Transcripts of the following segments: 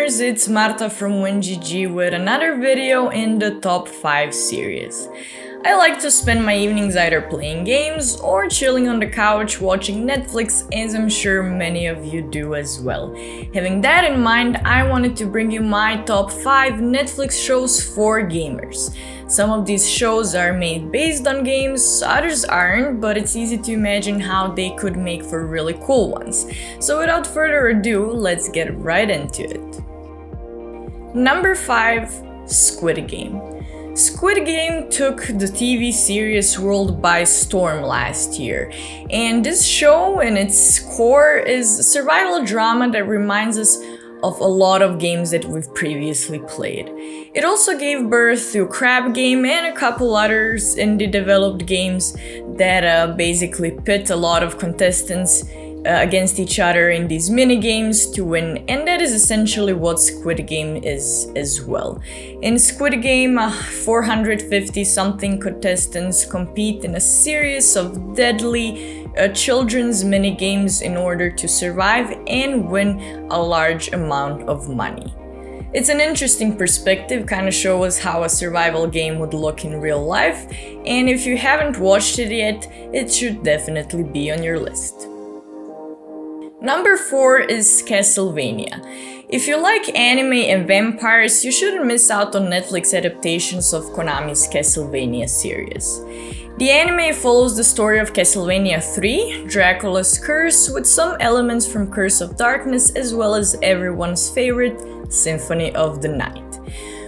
gamers, it's Marta from WinGG with another video in the top 5 series. I like to spend my evenings either playing games or chilling on the couch watching Netflix, as I'm sure many of you do as well. Having that in mind, I wanted to bring you my top 5 Netflix shows for gamers. Some of these shows are made based on games, others aren't, but it's easy to imagine how they could make for really cool ones. So without further ado, let's get right into it. Number 5. Squid Game. Squid Game took the TV series world by storm last year, and this show in its core is a survival drama that reminds us of a lot of games that we've previously played. It also gave birth to Crab Game and a couple others indie developed games that basically pit a lot of contestants against each other in these mini games to win, and that is essentially what Squid Game is as well. In Squid Game, 450 something contestants compete in a series of deadly children's mini games in order to survive and win a large amount of money. It's an interesting perspective, kind of shows how a survival game would look in real life, and if you haven't watched it yet, it should definitely be on your list. Number 4 is Castlevania. If you like anime and vampires, you shouldn't miss out on Netflix adaptations of Konami's Castlevania series. The anime follows the story of Castlevania 3, Dracula's Curse, with some elements from Curse of Darkness as well as everyone's favorite, Symphony of the Night.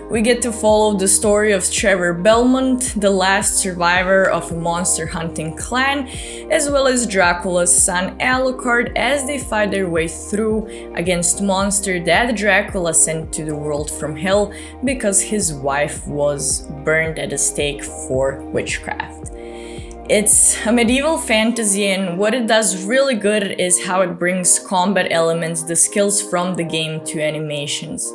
We get to follow the story of Trevor Belmont, the last survivor of a monster hunting clan, as well as Dracula's son Alucard as they fight their way through against monster that Dracula sent to the world from hell because his wife was burned at the stake for witchcraft. It's a medieval fantasy, and what it does really good is how it brings combat elements, the skills from the game to animations.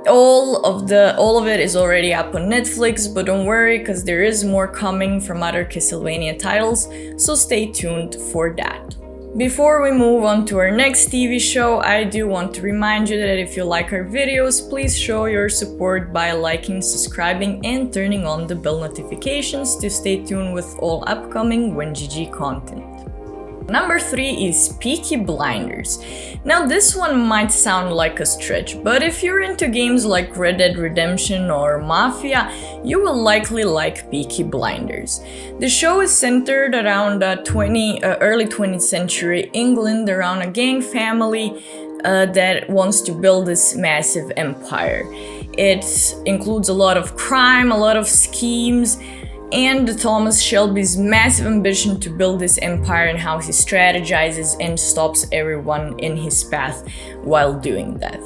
All of it is already up on Netflix, but don't worry, because there is more coming from other Castlevania titles, so stay tuned for that. Before we move on to our next TV show, I do want to remind you that if you like our videos, please show your support by liking, subscribing, and turning on the bell notifications to stay tuned with all upcoming WinGG content. Number 3 is Peaky Blinders. Now this one might sound like a stretch, but if you're into games like Red Dead Redemption or Mafia, you will likely like Peaky Blinders. The show is centered around early 20th century England, around a gang family that wants to build this massive empire. It includes a lot of crime, a lot of schemes, and Thomas Shelby's massive ambition to build this empire and how he strategizes and stops everyone in his path while doing that.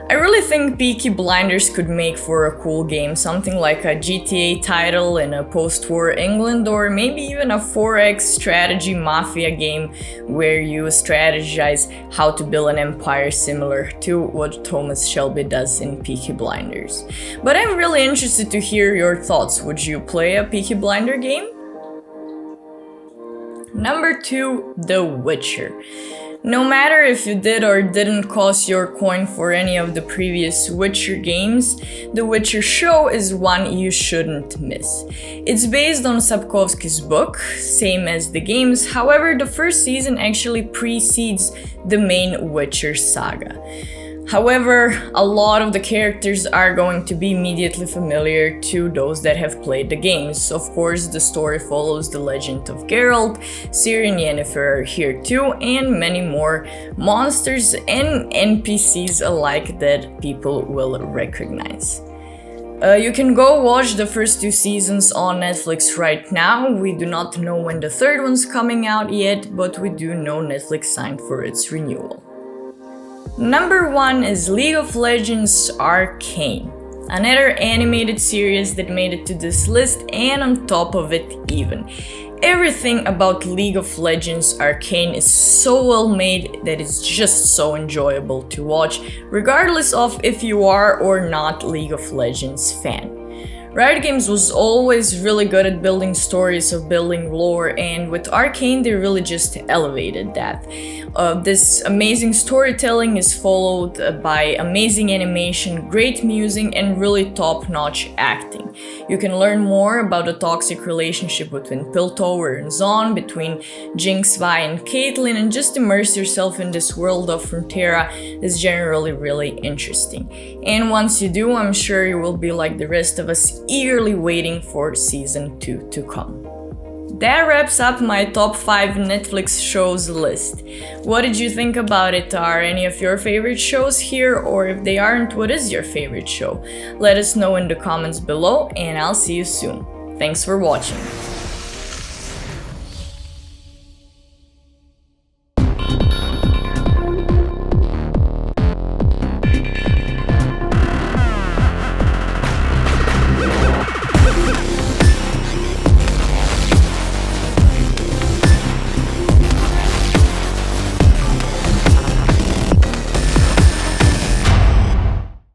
I really think Peaky Blinders could make for a cool game, something like a GTA title in a post-war England, or maybe even a 4X strategy mafia game where you strategize how to build an empire similar to what Thomas Shelby does in Peaky Blinders. But I'm really interested to hear your thoughts. Would you play a Peaky Blinder game? Number 2, The Witcher. No matter if you did or didn't cost your coin for any of the previous Witcher games, The Witcher show is one you shouldn't miss. It's based on Sapkowski's book, same as the games, however the first season actually precedes the main Witcher saga. However, a lot of the characters are going to be immediately familiar to those that have played the games. Of course, the story follows the legend of Geralt, Ciri and Yennefer are here too, and many more monsters and NPCs alike that people will recognize. You can go watch the first 2 seasons on Netflix right now. We do not know when the third one's coming out yet, but we do know Netflix signed for its renewal. Number 1 is League of Legends Arcane, another animated series that made it to this list, and on top of it even. Everything about League of Legends Arcane is so well made that it's just so enjoyable to watch, regardless of if you are or not League of Legends fan. Riot Games was always really good at building stories, of building lore, and with Arcane they really just elevated that. This amazing storytelling is followed by amazing animation, great music, and really top-notch acting. You can learn more about the toxic relationship between Piltover and Zon, between Jinx, Vi, and Caitlyn, and just immerse yourself in this world of Frontera is generally really interesting. And once you do, I'm sure you will be like the rest of us, eagerly waiting for Season 2 to come. That wraps up my top 5 Netflix shows list. What did you think about it? Are any of your favorite shows here? Or if they aren't, what is your favorite show? Let us know in the comments below, and I'll see you soon. Thanks for watching.